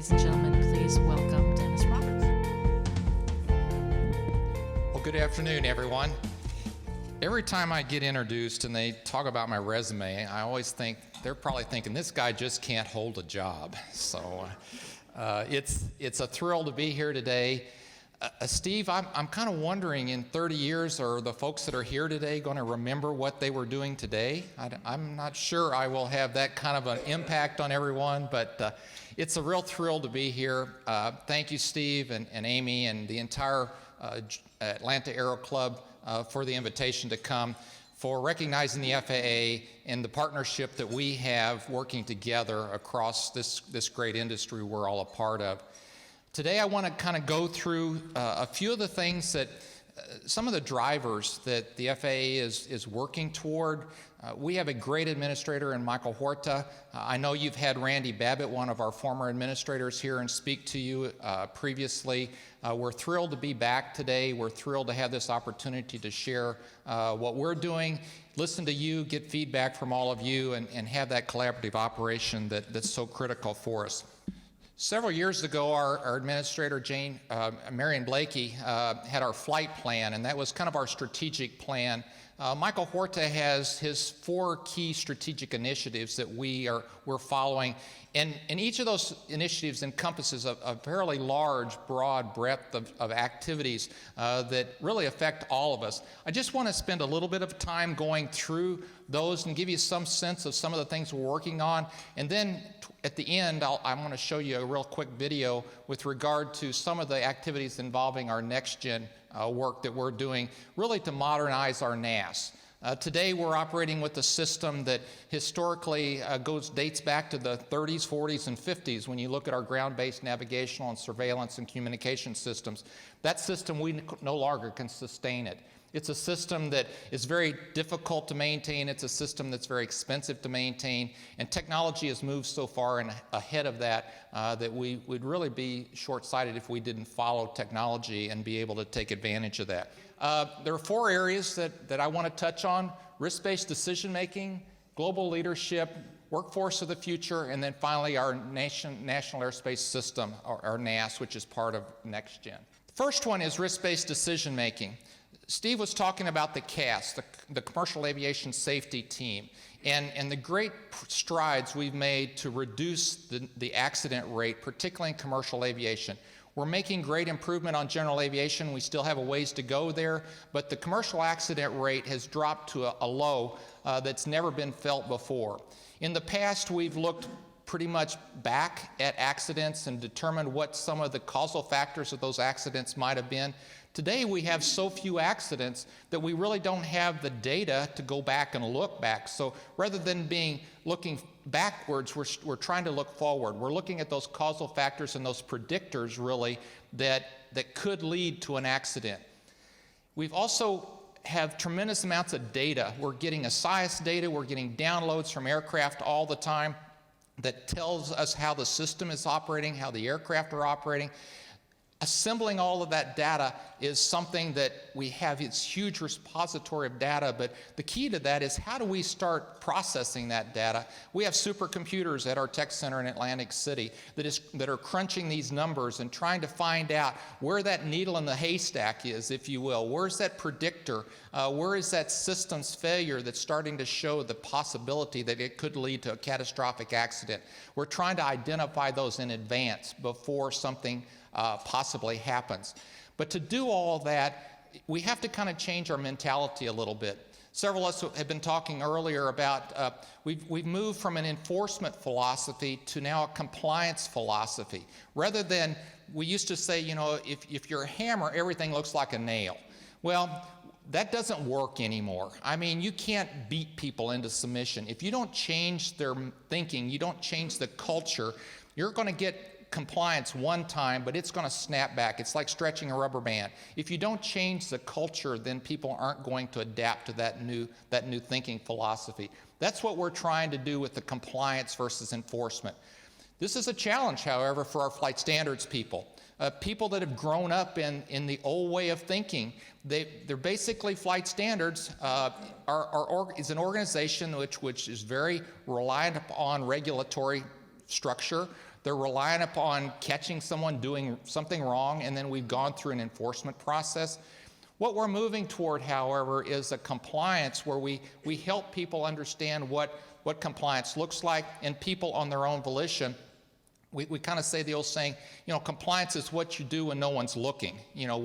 ladies and gentlemen, please welcome Dennis Roberts. Well, good afternoon, everyone. Every time I get introduced and they talk about my resume, I always think they're probably thinking this guy just can't hold a job. So it's a thrill to be here today. Steve, I'm kind of wondering, in 30 years, are the folks that are here today going to remember what they were doing today? I'm not sure I will have that kind of an impact on everyone, but it's a real thrill to be here. Thank you, Steve and Amy and the entire Atlanta Aero Club for the invitation to come, for recognizing the FAA and the partnership that we have working together across this great industry we're all a part of. Today I want to kind of go through a few of the things that, some of the drivers that the FAA is working toward. We have a great administrator in Michael Horta. I know you've had Randy Babbitt, one of our former administrators, here and speak to you previously. We're thrilled to be back today. We're thrilled to have this opportunity to share what we're doing, listen to you, get feedback from all of you, and have that collaborative operation that's so critical for us. Several years ago, our administrator, Marion Blakey, had our flight plan, and that was kind of our strategic plan. Michael Horta has his 4 key strategic initiatives that we're following, and each of those initiatives encompasses a fairly large, broad breadth of activities that really affect all of us. I just want to spend a little bit of time going through those and give you some sense of some of the things we're working on, and then at the end, I'm going to show you a real quick video with regard to some of the activities involving our next-gen work that we're doing, really to modernize our NAS. Today, we're operating with a system that historically dates back to the 30s, 40s, and 50s when you look at our ground-based navigational and surveillance and communication systems. That system, we no longer can sustain it. It's a system that is very difficult to maintain. It's a system that's very expensive to maintain. And technology has moved so far and ahead of that that we would really be short-sighted if we didn't follow technology and be able to take advantage of that. There are 4 areas that I want to touch on: risk-based decision-making, global leadership, workforce of the future, and then finally our National Airspace System, or NAS, which is part of NextGen. The first one is risk-based decision-making. Steve was talking about the CAS, the Commercial Aviation Safety Team, and the great strides we've made to reduce the accident rate, particularly in commercial aviation. We're making great improvement on general aviation. We still have a ways to go there, but the commercial accident rate has dropped to a low that's never been felt before. In the past, we've looked pretty much back at accidents and determined what some of the causal factors of those accidents might have been. Today, we have so few accidents that we really don't have the data to go back and look back. So rather than looking backwards, we're trying to look forward. We're looking at those causal factors and those predictors, really, that could lead to an accident. We've also have tremendous amounts of data. We're getting ASIAS data. We're getting downloads from aircraft all the time that tells us how the system is operating, how the aircraft are operating. Assembling all of that data is something that we have. It's a huge repository of data, but the key to that is how do we start processing that data? We have supercomputers at our tech center in Atlantic City that are crunching these numbers and trying to find out where that needle in the haystack is, if you will. Where's that predictor? Where is that system's failure that's starting to show the possibility that it could lead to a catastrophic accident? We're trying to identify those in advance before something possibly happens. But to do all that, we have to kind of change our mentality a little bit. Several of us have been talking earlier about we've moved from an enforcement philosophy to now a compliance philosophy. Rather than, we used to say, you know, if you're a hammer, everything looks like a nail. Well, that doesn't work anymore. I mean, you can't beat people into submission. If you don't change their thinking, you don't change the culture, you're going to get compliance one time, but it's going to snap back. It's like stretching a rubber band. If you don't change the culture, then people aren't going to adapt to that new thinking philosophy. That's what we're trying to do with the compliance versus enforcement. This is a challenge, however, for our flight standards people. People that have grown up in the old way of thinking. They're basically flight standards is an organization which is very reliant upon regulatory structure. They're relying upon catching someone doing something wrong, and then we've gone through an enforcement process. What we're moving toward, however, is a compliance where we help people understand what compliance looks like, and people on their own volition. We kind of say the old saying, compliance is what you do when no one's looking.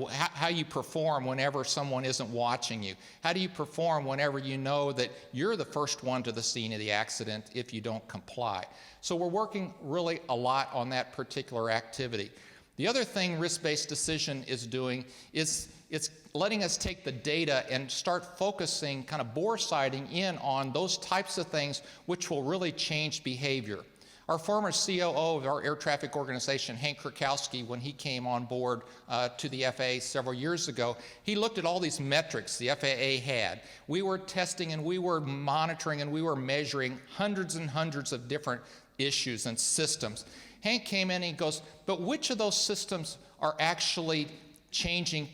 How you perform whenever someone isn't watching you. How do you perform whenever you know that you're the first one to the scene of the accident if you don't comply? So we're working really a lot on that particular activity. The other thing risk-based decision is doing is it's letting us take the data and start focusing, kind of bore-sighting in on those types of things which will really change behavior. Our former COO of our air traffic organization, Hank Krakowski, when he came on board to the FAA several years ago, he looked at all these metrics the FAA had. We were testing and we were monitoring and we were measuring hundreds and hundreds of different issues and systems. Hank came in and he goes, but which of those systems are actually changing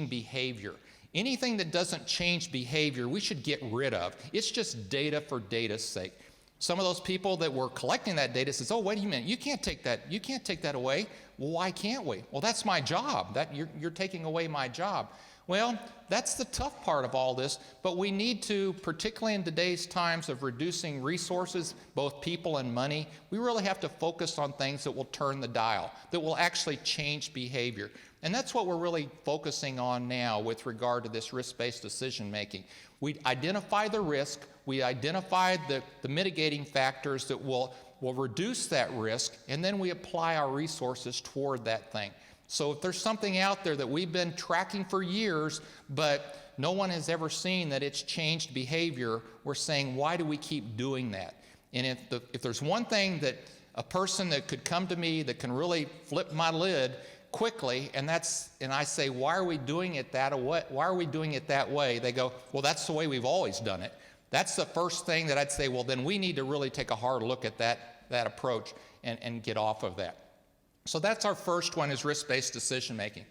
behavior? Anything that doesn't change behavior, we should get rid of. It's just data for data's sake. Some of those people that were collecting that data says, oh, wait a minute, you can't take that away. Well, why can't we? Well, that's my job. You're taking away my job. Well, that's the tough part of all this, but we need to, particularly in today's times of reducing resources, both people and money, we really have to focus on things that will turn the dial, that will actually change behavior. And that's what we're really focusing on now with regard to this risk-based decision making. We identify the risk, we identify the mitigating factors that will reduce that risk, and then we apply our resources toward that thing. So if there's something out there that we've been tracking for years, but no one has ever seen that it's changed behavior, we're saying, why do we keep doing that? And if there's one thing that a person that could come to me that can really flip my lid quickly, and I say, why are we doing it that way? Why are we doing it that way? They go, well, that's the way we've always done it. That's the first thing that I'd say, well, then we need to really take a hard look at that approach and get off of that. So that's our first one, is risk-based decision making.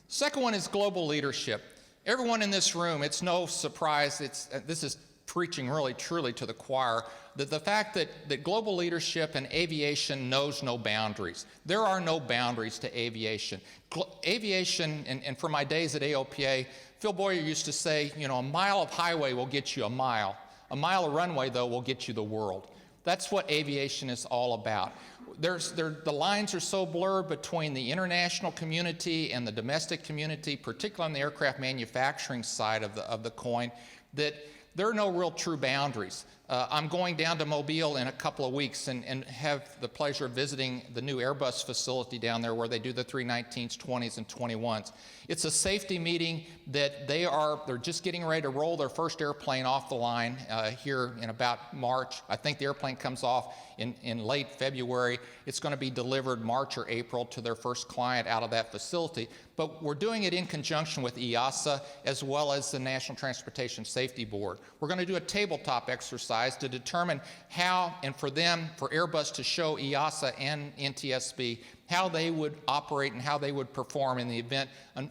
Second one is global leadership. Everyone in this room, it's no surprise, this is preaching really truly to the choir, that the fact that global leadership and aviation knows no boundaries. There are no boundaries to aviation. Aviation, and for my days at AOPA, Phil Boyer used to say, a mile of highway will get you a mile. A mile of runway, though, will get you the world. That's what aviation is all about. The lines are so blurred between the international community and the domestic community, particularly on the aircraft manufacturing side of the coin, that there are no real true boundaries. I'm going down to Mobile in a couple of weeks and have the pleasure of visiting the new Airbus facility down there where they do the 319s, 20s, and 21s. It's a safety meeting that they're just getting ready to roll their first airplane off the line here in about March. I think the airplane comes off in late February. It's going to be delivered March or April to their first client out of that facility. But we're doing it in conjunction with EASA as well as the National Transportation Safety Board. We're going to do a tabletop exercise to determine how, and for Airbus to show EASA and NTSB how they would operate and how they would perform in the event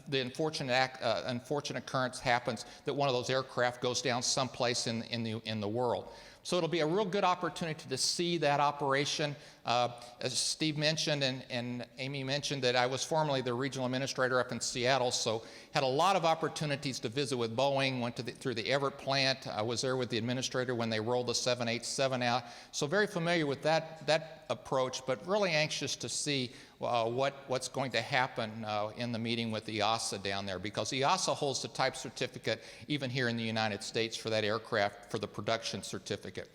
the unfortunate occurrence happens that one of those aircraft goes down someplace in the world. So it'll be a real good opportunity to see that operation. As Steve mentioned and Amy mentioned, that I was formerly the regional administrator up in Seattle, so had a lot of opportunities to visit with Boeing, went through the Everett plant. I was there with the administrator when they rolled the 787 out. So very familiar with that approach, but really anxious to see what's going to happen in the meeting with EASA down there, because EASA holds the type certificate even here in the United States for that aircraft for the production certificate.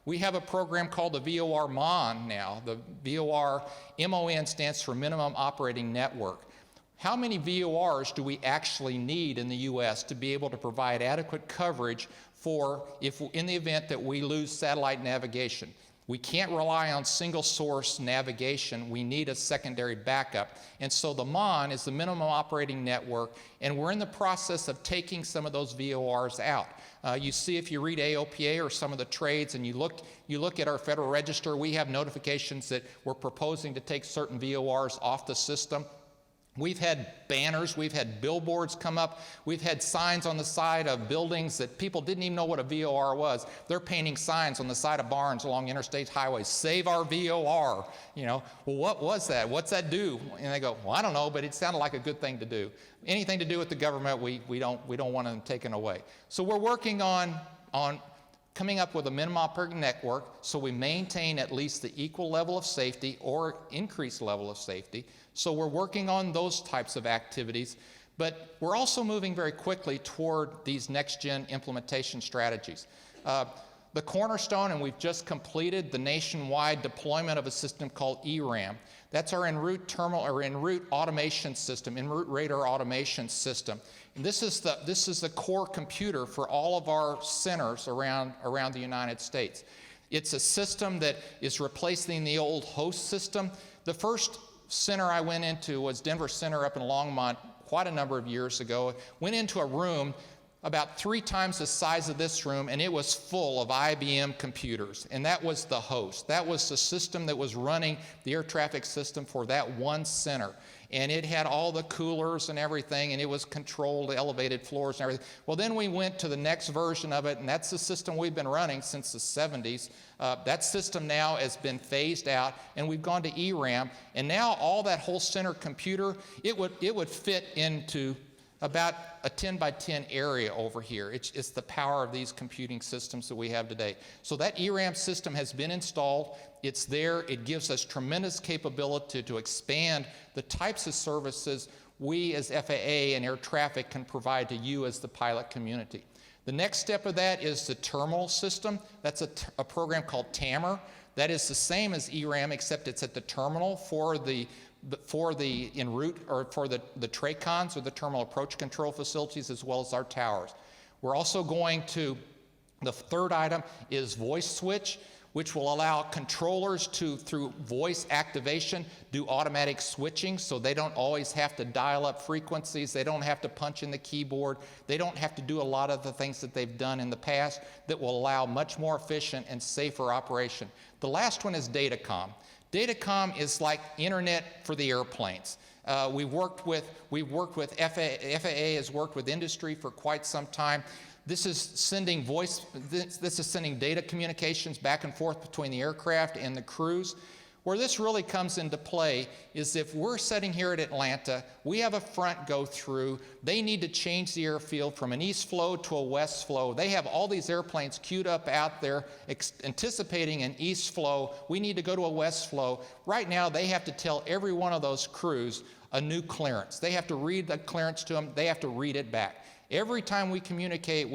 We have a program called the VOR MON now. The VOR MON stands for Minimum Operating Network. How many VORs do we actually need in the U.S. to be able to provide adequate coverage in the event that we lose satellite navigation? We can't rely on single source navigation. We need a secondary backup. And so the MON is the Minimum Operating Network, and we're in the process of taking some of those VORs out. You see, if you read AOPA or some of the trades and you look at our Federal Register, we have notifications that we're proposing to take certain VORs off the system. We've had banners, we've had billboards come up, we've had signs on the side of buildings that people didn't even know what a VOR was. They're painting signs on the side of barns along interstate highways, save our VOR. Well, what was that? What's that do? And they go, well, I don't know, but it sounded like a good thing to do. Anything to do with the government, we don't want them taken away. So we're working on coming up with a minimum operating network so we maintain at least the equal level of safety or increased level of safety. So we're working on those types of activities, but we're also moving very quickly toward these next-gen implementation strategies. The cornerstone, and we've just completed the nationwide deployment of a system called ERAM. That's our en route terminal or en route automation system, en route radar automation system. And this is the core computer for all of our centers around the United States. It's a system that is replacing the old host system. The first center I went into was Denver Center up in Longmont quite a number of years ago. Went into a room about 3 times the size of this room, and it was full of IBM computers. And that was the host. That was the system that was running the air traffic system for that one center. And it had all the coolers and everything, and it was controlled, elevated floors and everything. Well, then we went to the next version of it, and that's the system we've been running since the 70s. That system now has been phased out, and we've gone to ERAM. And now all that whole center computer, it would fit into about a 10 by 10 area over here. It's the power of these computing systems that we have today. So that ERAM system has been installed. It's there. It gives us tremendous capability to expand the types of services we as FAA and air traffic can provide to you as the pilot community. The next step of that is the terminal system. That's a program called TAMR. That is the same as ERAM, except it's at the terminal for the en route or for the TRACONs or the terminal approach control facilities as well as our towers. We're also going to, the third item is voice switch, which will allow controllers to, through voice activation, do automatic switching so they don't always have to dial up frequencies, they don't have to punch in the keyboard, they don't have to do a lot of the things that they've done in the past that will allow much more efficient and safer operation. The last one is Datacom. Datacom is like internet for the airplanes. We've worked with FAA has worked with industry for quite some time. This is sending this is sending data communications back and forth between the aircraft and the crews. Where this really comes into play is if we're sitting here at Atlanta, we have a front go through, they need to change the airfield from an east flow to a west flow. They have all these airplanes queued up out there anticipating an east flow. We need to go to a west flow. Right now, they have to tell every one of those crews a new clearance. They have to read the clearance to them. They have to read it back. Every time we communicate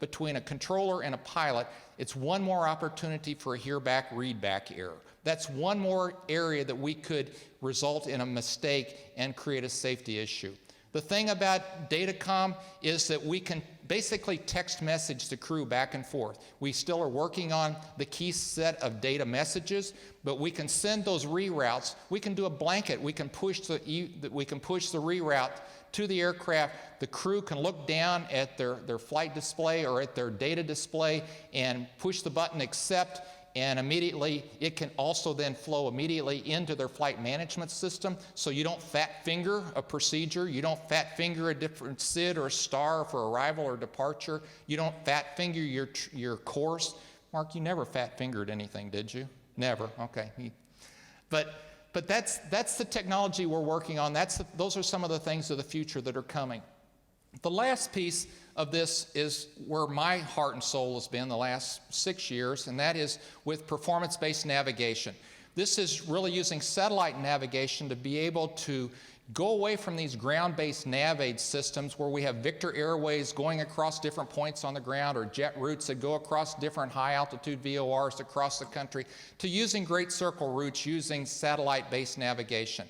between a controller and a pilot, it's one more opportunity for a hear back, read back error. That's one more area that we could result in a mistake and create a safety issue. The thing about Datacom is that we can basically text message the crew back and forth. We still are working on the key set of data messages, but we can send those reroutes. We can do a blanket. We can push the reroute to the aircraft. The crew can look down at their flight display or at their data display and push the button accept, and immediately it can also then flow immediately into their flight management system. So you don't fat finger a procedure, you don't fat finger a different SID or a star for arrival or departure, you don't fat finger your course. Mark, you never fat fingered anything, did you? Never, okay. But that's the technology we're working on. Those are some of the things of the future that are coming. The last piece of this is where my heart and soul has been the last 6 years, and that is with performance-based navigation. This is really using satellite navigation to be able to go away from these ground-based nav-aid systems where we have Victor Airways going across different points on the ground or jet routes that go across different high-altitude VORs across the country to using Great Circle routes using satellite-based navigation.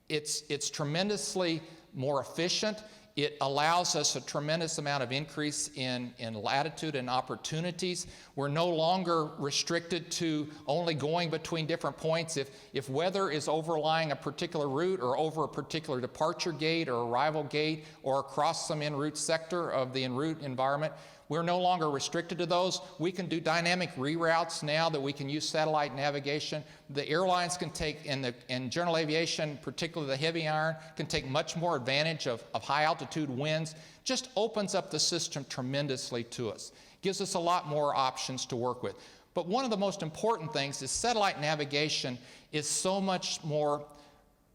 It's tremendously more efficient. It allows us a tremendous amount of increase in latitude and opportunities. We're no longer restricted to only going between different points. If weather is overlying a particular route or over a particular departure gate or arrival gate or across some en route sector of the en route environment, We're no longer restricted to those. We can do dynamic reroutes now that we can use satellite navigation. The airlines can take, in general aviation, particularly the heavy iron, can take much more advantage of high altitude winds. Just opens up the system tremendously to us. Gives us a lot more options to work with. But one of the most important things is satellite navigation is so much more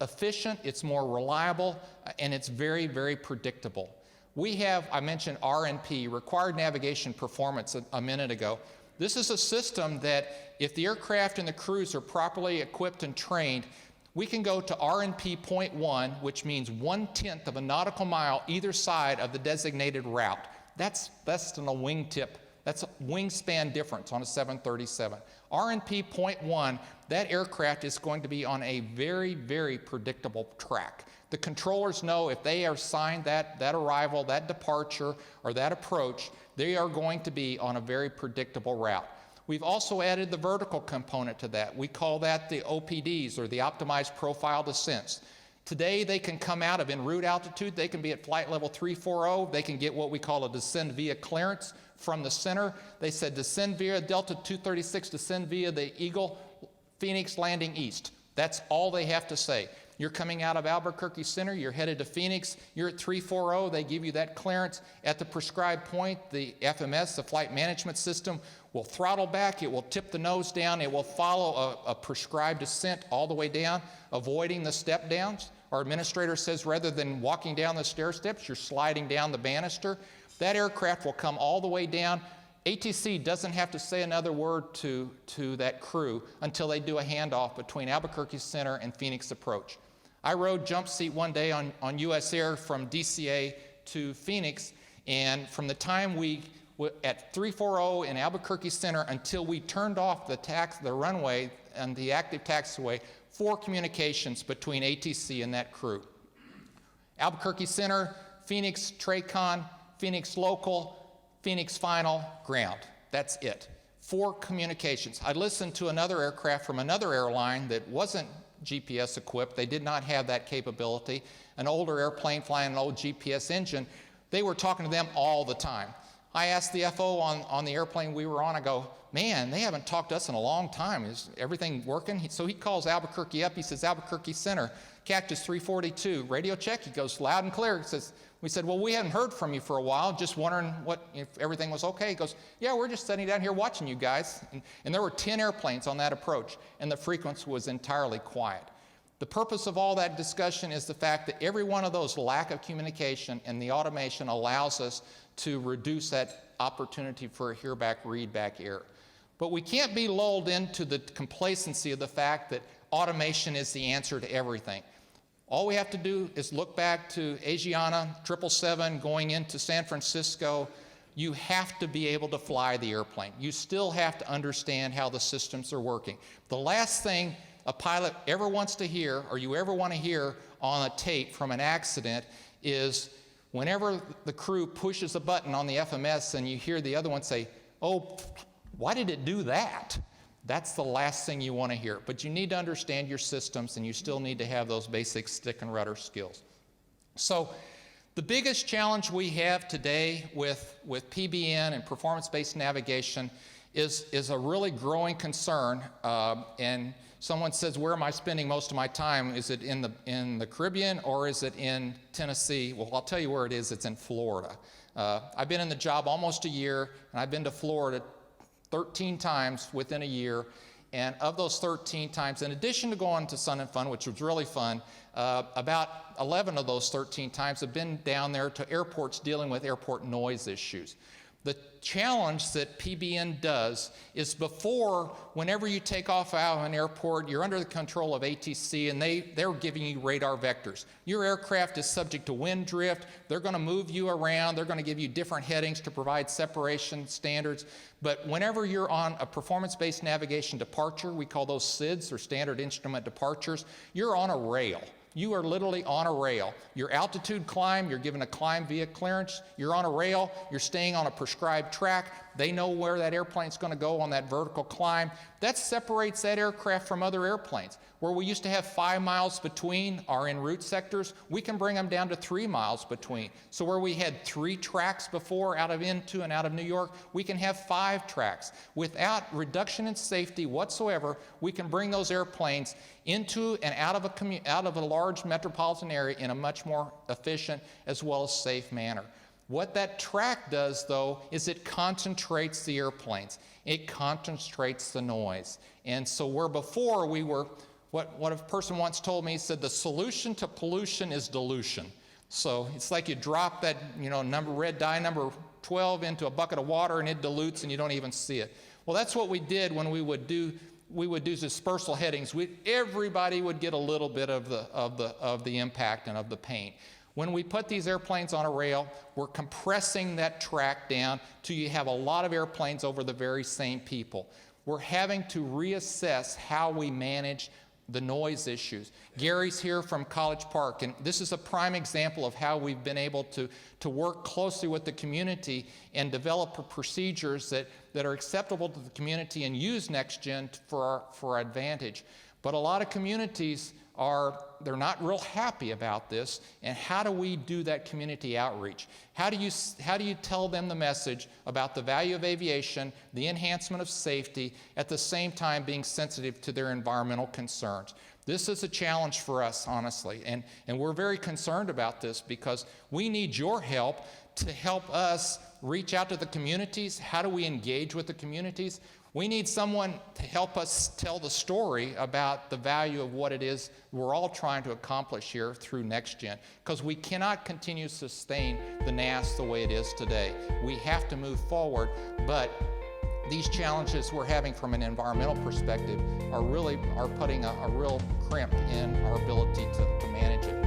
efficient, it's more reliable, and it's very, very predictable. We have, I mentioned RNP, Required Navigation Performance, a minute ago. This is a system that if the aircraft and the crews are properly equipped and trained, we can go to RNP 0.1, which means 1/10 of a nautical mile either side of the designated route. That's less than a wingtip. That's a wingspan difference on a 737. RNP 0.1, that aircraft is going to be on a very, very predictable track. The controllers know if they are assigned that arrival, that departure, or that approach, they are going to be on a very predictable route. We've also added the vertical component to that. We call that the OPDs, or the Optimized Profile Descents. Today, they can come out of en route altitude. They can be at flight level 340. They can get what we call a descend via clearance from the center. They said descend via Delta 236, descend via the Eagle, Phoenix landing east. That's all they have to say. You're coming out of Albuquerque Center, you're headed to Phoenix, you're at 340, they give you that clearance. At the prescribed point, the FMS, the flight management system, will throttle back, it will tip the nose down, it will follow a prescribed descent all the way down, avoiding the step downs. Our administrator says rather than walking down the stair steps, you're sliding down the banister. That aircraft will come all the way down. ATC doesn't have to say another word to that crew until they do a handoff between Albuquerque Center and Phoenix approach. I rode jump seat one day on US Air from DCA to Phoenix, and from the time we at 340 in Albuquerque Center until we turned off the runway and the active taxiway, 4 communications between ATC and that crew. Albuquerque Center, Phoenix TRACON, Phoenix Local, Phoenix Final, ground. That's it. 4 communications. I listened to another aircraft from another airline that wasn't GPS equipped. They did not have that capability. An older airplane flying an old GPS engine, they were talking to them all the time. I asked the FO on the airplane we were on, I go, man, they haven't talked to us in a long time. Is everything working? So he calls Albuquerque up. He says, Albuquerque Center, Cactus 342, radio check. He goes loud and clear. He says, we said, well, we hadn't heard from you for a while, just wondering if everything was okay. He goes, yeah, we're just sitting down here watching you guys. And there were 10 airplanes on that approach, and the frequency was entirely quiet. The purpose of all that discussion is the fact that every one of those lack of communication and the automation allows us to reduce that opportunity for a hear-back, read-back error. But we can't be lulled into the complacency of the fact that automation is the answer to everything. All we have to do is look back to Asiana 777 going into San Francisco. You have to be able to fly the airplane. You still have to understand how the systems are working. The last thing a pilot ever wants to hear, or you ever want to hear on a tape from an accident, is whenever the crew pushes a button on the FMS and you hear the other one say, oh, why did it do that? That's the last thing you want to hear. But you need to understand your systems, and you still need to have those basic stick and rudder skills. So the biggest challenge we have today with PBN and performance-based navigation is a really growing concern. And someone says, where am I spending most of my time? Is it in the Caribbean, or is it in Tennessee? Well, I'll tell you where it is. It's in Florida. I've been in the job almost a year, and I've been to Florida 13 times within a year. And of those 13 times, in addition to going to Sun and Fun, which was really fun, about 11 of those 13 times have been down there to airports dealing with airport noise issues. The challenge that PBN does is whenever you take off out of an airport, you're under the control of ATC, and they're giving you radar vectors. Your aircraft is subject to wind drift. They're going to move you around. They're going to give you different headings to provide separation standards. But whenever you're on a performance-based navigation departure, we call those SIDs, or standard instrument departures, you're on a rail. You are literally on a rail. Your altitude climb, you're given a climb via clearance. You're on a rail. You're staying on a prescribed track. They know where that airplane's going to go on that vertical climb. That separates that aircraft from other airplanes. Where we used to have 5 miles between our en route sectors, we can bring them down to 3 miles between. So where we had 3 tracks before out of into and out of New York, we can have 5 tracks. Without reduction in safety whatsoever, we can bring those airplanes into and out of a large metropolitan area in a much more efficient as well as safe manner. What that track does, though, is it concentrates the airplanes. It concentrates the noise. And so where before we were, what a person once told me, he said, the solution to pollution is dilution. So it's like you drop that, red dye number 12 into a bucket of water and it dilutes and you don't even see it. Well, that's what we did when we would do dispersal headings. Everybody would get a little bit of the impact and of the pain. When we put these airplanes on a rail, we're compressing that track down till you have a lot of airplanes over the very same people. We're having to reassess how we manage the noise issues. Gary's here from College Park, and this is a prime example of how we've been able to work closely with the community and develop procedures that are acceptable to the community and use NextGen for our advantage. But a lot of communities they're not real happy about this, and how do we do that community outreach? How do you tell them the message about the value of aviation, the enhancement of safety, at the same time being sensitive to their environmental concerns? This is a challenge for us, honestly, and we're very concerned about this because we need your help to help us reach out to the communities. How do we engage with the communities? We need someone to help us tell the story about the value of what it is we're all trying to accomplish here through NextGen, because we cannot continue to sustain the NAS the way it is today. We have to move forward, but these challenges we're having from an environmental perspective are putting a real crimp in our ability to manage it.